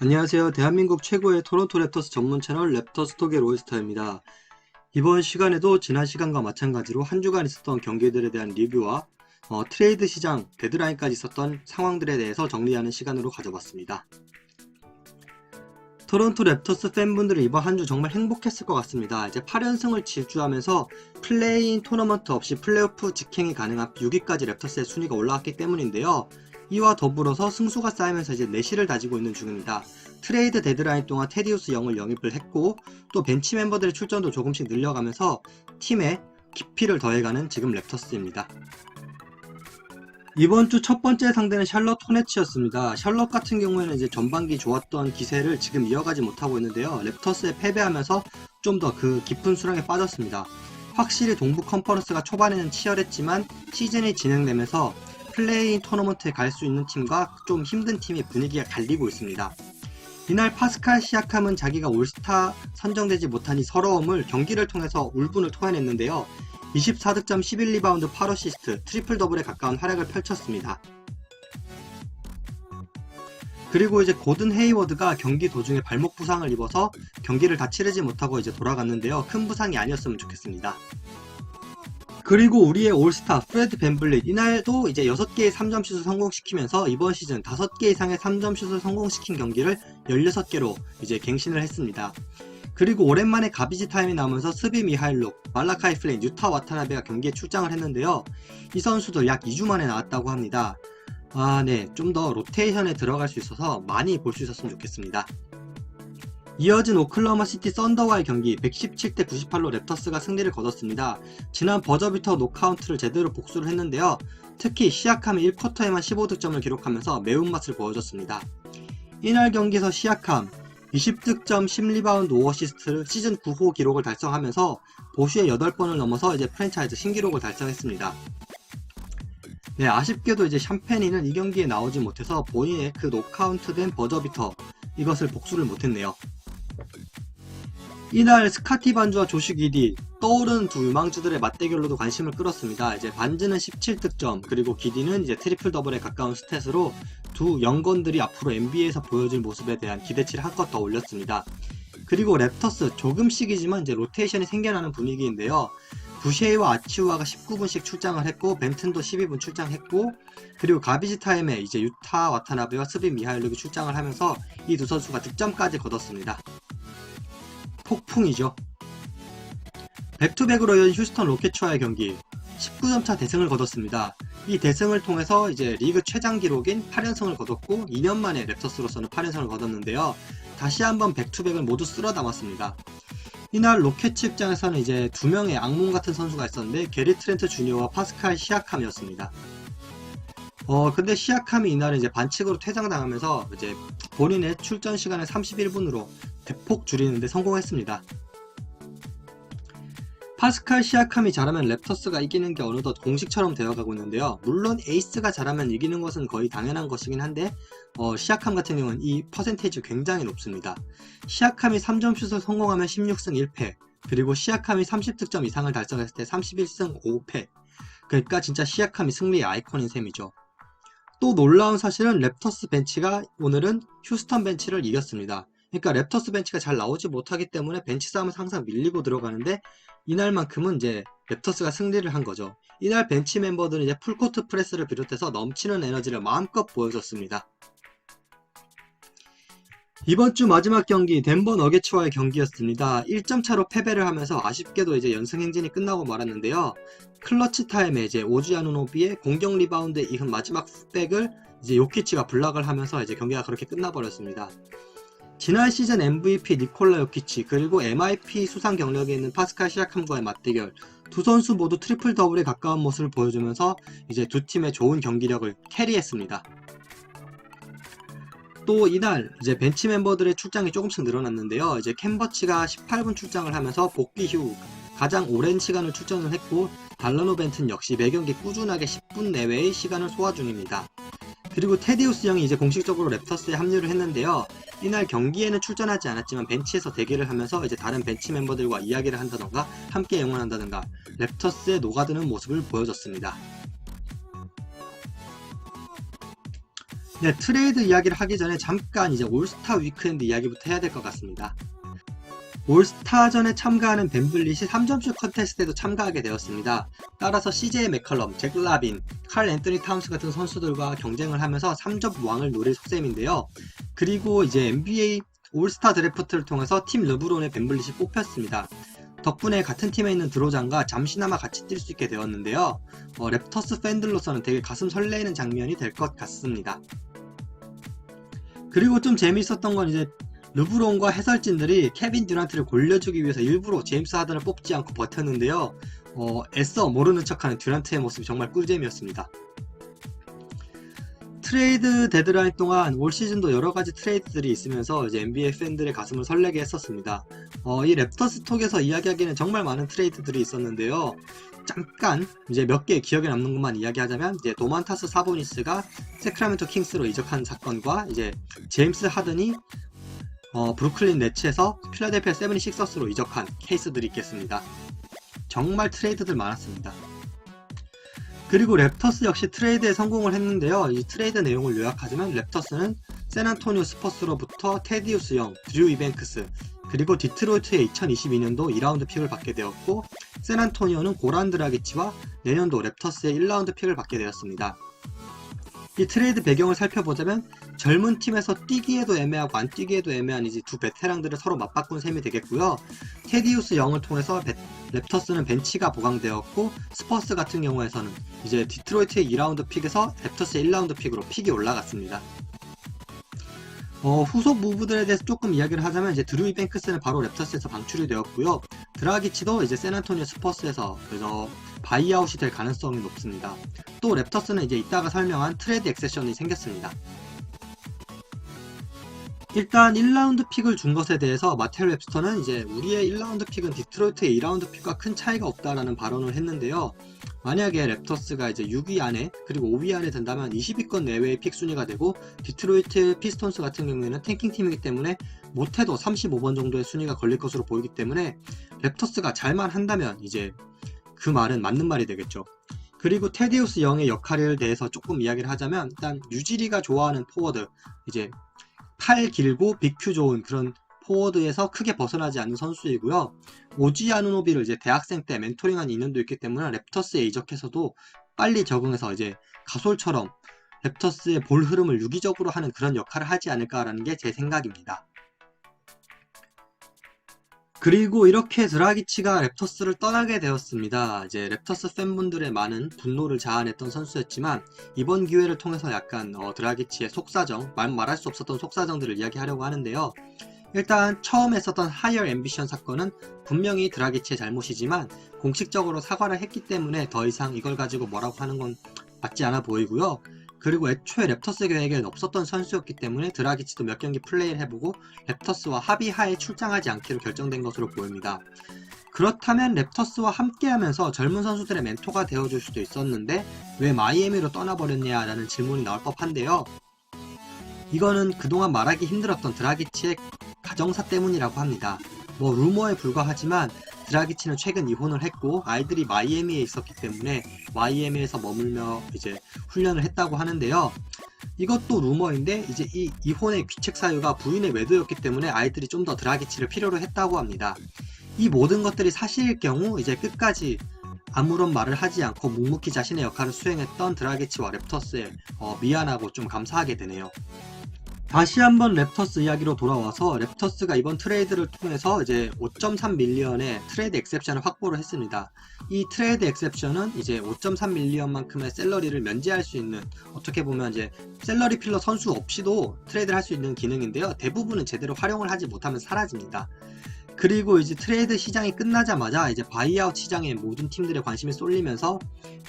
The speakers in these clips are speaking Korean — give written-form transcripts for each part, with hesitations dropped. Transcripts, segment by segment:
안녕하세요. 대한민국 최고의 토론토 랩터스 전문 채널 랩터스 톡의 로이스터입니다. 이번 시간에도 지난 시간과 마찬가지로 한 주간 있었던 경기들에 대한 리뷰와 트레이드 시장 데드라인까지 있었던 상황들에 대해서 정리하는 시간으로 가져봤습니다. 토론토 랩터스 팬분들은 이번 한 주 정말 행복했을 것 같습니다. 이제 8연승을 질주하면서 플레이인 토너먼트 없이 플레이오프 직행이 가능한 6위까지 랩터스의 순위가 올라왔기 때문인데요. 이와 더불어서 승수가 쌓이면서 이제 내실을 다지고 있는 중입니다. 트레이드 데드라인 동안 테디우스 영을 영입을 했고 또 벤치 멤버들의 출전도 조금씩 늘려가면서 팀에 깊이를 더해가는 지금 랩터스입니다. 이번 주 첫 번째 상대는 샬럿 호네츠였습니다. 샬럿 같은 경우에는 이제 전반기 좋았던 기세를 지금 이어가지 못하고 있는데요. 랩터스에 패배하면서 좀 더 그 깊은 수렁에 빠졌습니다. 확실히 동부 컨퍼런스가 초반에는 치열했지만 시즌이 진행되면서 플레이인 토너먼트에 갈 수 있는 팀과 좀 힘든 팀의 분위기가 갈리고 있습니다. 이날 파스칼 시아캄은 자기가 올스타 선정되지 못한 이 서러움을 경기를 통해서 울분을 토해냈는데요. 24득점 11리바운드 8어시스트 트리플 더블에 가까운 활약을 펼쳤습니다. 그리고 이제 고든 헤이워드가 경기 도중에 발목 부상을 입어서 경기를 다 치르지 못하고 이제 돌아갔는데요. 큰 부상이 아니었으면 좋겠습니다. 그리고 우리의 올스타 프레드 밴블릿 이날도 이제 6개의 3점슛을 성공시키면서 이번 시즌 5개 이상의 3점슛을 성공시킨 경기를 16개로 이제 갱신을 했습니다. 그리고 오랜만에 가비지 타임이 나오면서 스비 미하일룩, 말라카이 플레인, 유타 와타나베가 경기에 출장을 했는데요. 이 선수들 약 2주 만에 나왔다고 합니다. 좀 더 로테이션에 들어갈 수 있어서 많이 볼 수 있었으면 좋겠습니다. 이어진 오클라호마 시티 썬더와의 경기 117대 98로 랩터스가 승리를 거뒀습니다. 지난 버저비터 노카운트를 제대로 복수를 했는데요. 특히 시아캄이 1쿼터에만 15득점을 기록하면서 매운맛을 보여줬습니다. 이날 경기에서 시아캄 20득점 10리바운드 5어시스트를 시즌 9호 기록을 달성하면서 보슈의 8번을 넘어서 이제 프랜차이즈 신기록을 달성했습니다. 아쉽게도 이제 샴페니는 이 경기에 나오지 못해서 본인의 그 노카운트된 버저비터 이것을 복수를 못했네요. 이날 스카티 반주와 조슈 기디 떠오르는 두 유망주들의 맞대결로도 관심을 끌었습니다. 이제 반즈는 17득점 그리고 기디는 이제 트리플 더블에 가까운 스탯으로 두 영건들이 앞으로 NBA에서 보여줄 모습에 대한 기대치를 한껏 더 올렸습니다. 그리고 랩터스 조금씩이지만 이제 로테이션이 생겨나는 분위기인데요. 부쉐이와 아치우아가 19분씩 출장을 했고 벤튼도 12분 출장했고 그리고 가비지 타임에 이제 유타 와타나베와 스비 미하일룩이 출장을 하면서 이 두 선수가 득점까지 거뒀습니다. 폭풍이죠. 백투백으로 이어진 휴스턴 로켓츠와의 경기 19점차 대승을 거뒀습니다. 이 대승을 통해서 이제 리그 최장 기록인 8연승을 거뒀고 2년 만에 랩터스로서는 8연승을 거뒀는데요. 다시 한번 백투백을 모두 쓸어 담았습니다. 이날 로켓츠 입장에서는 이제 두 명의 악몽 같은 선수가 있었는데 게리 트렌트 주니어와 파스칼 시아캄이었습니다. 근데 시아캄이 이날은 이제 반칙으로 퇴장당하면서 이제 본인의 출전 시간을 31분으로 대폭 줄이는데 성공했습니다. 파스칼 시아캄이 잘하면 랩터스가 이기는 게 어느덧 공식처럼 되어가고 있는데요. 물론 에이스가 잘하면 이기는 것은 거의 당연한 것이긴 한데 시아캄 같은 경우는 이 퍼센테이지 굉장히 높습니다. 시아캄이 3점슛을 성공하면 16승 1패 그리고 시아캄이 30득점 이상을 달성했을 때 31승 5패 그러니까 진짜 시아캄이 승리의 아이콘인 셈이죠. 또 놀라운 사실은 랩터스 벤치가 오늘은 휴스턴 벤치를 이겼습니다. 그러니까 랩터스 벤치가 잘 나오지 못하기 때문에 벤치 싸움은 항상 밀리고 들어가는데 이날만큼은 이제 랩터스가 승리를 한 거죠. 이날 벤치 멤버들은 이제 풀코트 프레스를 비롯해서 넘치는 에너지를 마음껏 보여줬습니다. 이번 주 마지막 경기 덴버 너게츠와의 경기였습니다. 1점 차로 패배를 하면서 아쉽게도 이제 연승 행진이 끝나고 말았는데요. 클러치 타임에 이제 오지 아누노비의 공격 리바운드에 이은 마지막 풋백을 이제 요키치가 블락을 하면서 이제 경기가 그렇게 끝나버렸습니다. 지난 시즌 MVP 니콜라 요키치 그리고 MIP 수상 경력에 있는 파스칼 시아캄과의 맞대결 두 선수 모두 트리플 더블에 가까운 모습을 보여주면서 이제 두 팀의 좋은 경기력을 캐리했습니다. 또 이날 이제 벤치 멤버들의 출장이 조금씩 늘어났는데요. 이제 캔버치가 18분 출장을 하면서 복귀 후 가장 오랜 시간을 출전을 했고 달러노 벤튼 역시 매경기 꾸준하게 10분 내외의 시간을 소화 중입니다. 그리고 테디우스 영이 이제 공식적으로 랩터스에 합류를 했는데요. 이날 경기에는 출전하지 않았지만 벤치에서 대기를 하면서 이제 다른 벤치 멤버들과 이야기를 한다던가 함께 응원한다던가 랩터스에 녹아드는 모습을 보여줬습니다. 네, 트레이드 이야기를 하기 전에 잠깐 이제 올스타 위크엔드 이야기부터 해야 될 것 같습니다. 올스타전에 참가하는 벤블릿이 3점슛 컨테스트에도 참가하게 되었습니다. 따라서 CJ 맥컬럼, 잭 라빈, 칼 앤서니 타운스 같은 선수들과 경쟁을 하면서 3점 왕을 노릴 속셈인데요. 그리고 이제 NBA 올스타 드래프트를 통해서 팀 르브론의 벤블릿이 뽑혔습니다. 덕분에 같은 팀에 있는 드로잔과 잠시나마 같이 뛸 수 있게 되었는데요. 랩터스 팬들로서는 되게 가슴 설레이는 장면이 될 것 같습니다. 그리고 좀 재미있었던 건 이제 르브론과 해설진들이 케빈 듀란트를 골려주기 위해서 일부러 제임스 하든을 뽑지 않고 버텼는데요. 애써 모르는 척하는 듀란트의 모습이 정말 꿀잼이었습니다. 트레이드 데드라인 동안 올 시즌도 여러가지 트레이드들이 있으면서 이제 NBA 팬들의 가슴을 설레게 했었습니다. 이 랩터스 톡에서 이야기하기에는 정말 많은 트레이드들이 있었는데요. 잠깐 이제 몇 개 기억에 남는 것만 이야기하자면 이제 도만타스 사보니스가 세크라멘토 킹스로 이적한 사건과 이제 제임스 하든이 브루클린 네츠에서 필라델피아 세븐티식서스로 이적한 케이스들이 있겠습니다. 정말 트레이드들 많았습니다. 그리고 랩터스 역시 트레이드에 성공을 했는데요. 이 트레이드 내용을 요약하자면 랩터스는 샌안토니오 스퍼스로부터 테디우스 영, 드류 이뱅크스, 그리고 디트로이트의 2022년도 2라운드 픽을 받게 되었고 샌안토니오는 고란 드라기치와 내년도 랩터스의 1라운드 픽을 받게 되었습니다. 이 트레이드 배경을 살펴보자면 젊은 팀에서 뛰기에도 애매하고 안 뛰기에도 애매한 이제 두 베테랑들을 서로 맞바꾼 셈이 되겠고요. 테디우스 영을 통해서 랩터스는 벤치가 보강되었고 스퍼스 같은 경우에서는 이제 디트로이트의 2라운드 픽에서 랩터스의 1라운드 픽으로 픽이 올라갔습니다. 후속 무브들에 대해서 조금 이야기를 하자면 이제 드류 이뱅크스는 바로 랩터스에서 방출이 되었고요. 드라기치도 이제 샌안토니오 스퍼스에서 그래서 바이아웃이 될 가능성이 높습니다. 또 랩터스는 이제 이따가 설명한 트레이드 엑세션이 생겼습니다. 일단 1라운드 픽을 준 것에 대해서 마텔 웹스터는 이제 우리의 1라운드 픽은 디트로이트의 2라운드 픽과 큰 차이가 없다라는 발언을 했는데요. 만약에 랩터스가 이제 6위 안에 그리고 5위 안에 든다면 20위권 내외의 픽 순위가 되고 디트로이트 피스톤스 같은 경우에는 탱킹팀이기 때문에 못해도 35번 정도의 순위가 걸릴 것으로 보이기 때문에 랩터스가 잘만 한다면 이제 그 말은 맞는 말이 되겠죠. 그리고 테디우스 영의 역할에 대해서 조금 이야기를 하자면 일단 유지리가 좋아하는 포워드, 이제 팔 길고 BQ 좋은 그런 포워드에서 크게 벗어나지 않는 선수이고요. 오지 아누노비를 이제 대학생 때 멘토링한 인연도 있기 때문에 랩터스에 이적해서도 빨리 적응해서 이제 가솔처럼 랩터스의 볼 흐름을 유기적으로 하는 그런 역할을 하지 않을까라는 게 제 생각입니다. 그리고 이렇게 드라기치가 랩터스를 떠나게 되었습니다. 이제 랩터스 팬분들의 많은 분노를 자아냈던 선수였지만 이번 기회를 통해서 약간 드라기치의 속사정, 말할 수 없었던 속사정들을 이야기하려고 하는데요. 일단 처음 했었던 하이어 앰비션 사건은 분명히 드라기치의 잘못이지만 공식적으로 사과를 했기 때문에 더 이상 이걸 가지고 뭐라고 하는 건 맞지 않아 보이고요. 그리고 애초에 랩터스 계획에는 없었던 선수였기 때문에 드라기치도 몇 경기 플레이를 해보고 랩터스와 합의하에 출장하지 않기로 결정된 것으로 보입니다. 그렇다면 랩터스와 함께하면서 젊은 선수들의 멘토가 되어줄 수도 있었는데 왜 마이애미로 떠나버렸냐라는 질문이 나올 법한데요. 이거는 그동안 말하기 힘들었던 드라기치의 가정사 때문이라고 합니다. 뭐 루머에 불과하지만 드라기치는 최근 이혼을 했고 아이들이 마이애미에 있었기 때문에 마이애미에서 머물며 이제 훈련을 했다고 하는데요. 이것도 루머인데 이제 이 이혼의 귀책 사유가 부인의 외도였기 때문에 아이들이 좀 더 드라기치를 필요로 했다고 합니다. 이 모든 것들이 사실일 경우 이제 끝까지 아무런 말을 하지 않고 묵묵히 자신의 역할을 수행했던 드라기치와 랩터스에 미안하고 좀 감사하게 되네요. 다시 한번 랩터스 이야기로 돌아와서 랩터스가 이번 트레이드를 통해서 이제 5.3 밀리언의 트레이드 엑셉션을 확보를 했습니다. 이 트레이드 엑셉션은 이제 5.3 밀리언만큼의 샐러리를 면제할 수 있는, 어떻게 보면 이제 샐러리 필러 선수 없이도 트레이드를 할 수 있는 기능인데요. 대부분은 제대로 활용을 하지 못하면 사라집니다. 그리고 이제 트레이드 시장이 끝나자마자 이제 바이아웃 시장에 모든 팀들의 관심이 쏠리면서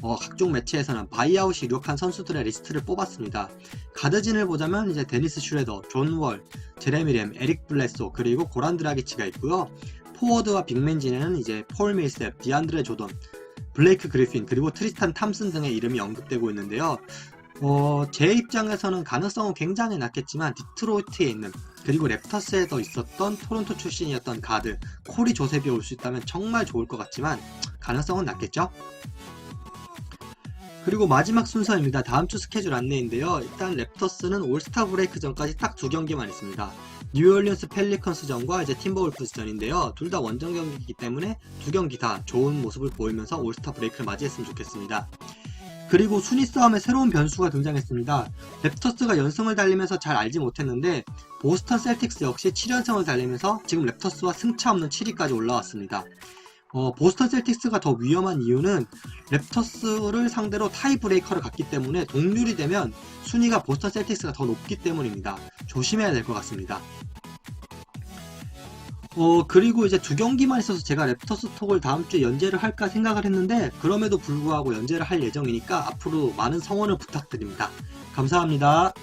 각종 매체에서는 바이아웃이 유력한 선수들의 리스트를 뽑았습니다. 가드진을 보자면 이제 데니스 슈레더, 존 월, 제레미 램, 에릭 블레소, 그리고 고란 드라기치가 있고요. 포워드와 빅맨진에는 이제 폴 밀셉, 디안드레 조던, 블레이크 그리핀, 그리고 트리스탄 탐슨 등의 이름이 언급되고 있는데요. 제 입장에서는 가능성은 굉장히 낮겠지만 디트로이트에 있는, 그리고 랩터스에도 있었던 토론토 출신이었던 가드 코리 조셉이 올 수 있다면 정말 좋을 것 같지만 가능성은 낮겠죠. 그리고 마지막 순서입니다. 다음 주 스케줄 안내인데요. 일단 랩터스는 올스타 브레이크 전까지 딱 두 경기만 있습니다. 뉴올리언스 펠리컨스전과 이제 팀버울프스전인데요. 둘 다 원정 경기이기 때문에 두 경기 다 좋은 모습을 보이면서 올스타 브레이크를 맞이했으면 좋겠습니다. 그리고 순위 싸움에 새로운 변수가 등장했습니다. 랩터스가 연승을 달리면서 잘 알지 못했는데 보스턴 셀틱스 역시 7연승을 달리면서 지금 랩터스와 승차 없는 7위까지 올라왔습니다. 보스턴 셀틱스가 더 위험한 이유는 랩터스를 상대로 타이 브레이커를 갔기 때문에 동률이 되면 순위가 보스턴 셀틱스가 더 높기 때문입니다. 조심해야 될 것 같습니다. 그리고 이제 두 경기만 있어서 제가 랩터스 톡을 다음 주에 연재를 할까 생각을 했는데 그럼에도 불구하고 연재를 할 예정이니까 앞으로 많은 성원을 부탁드립니다. 감사합니다.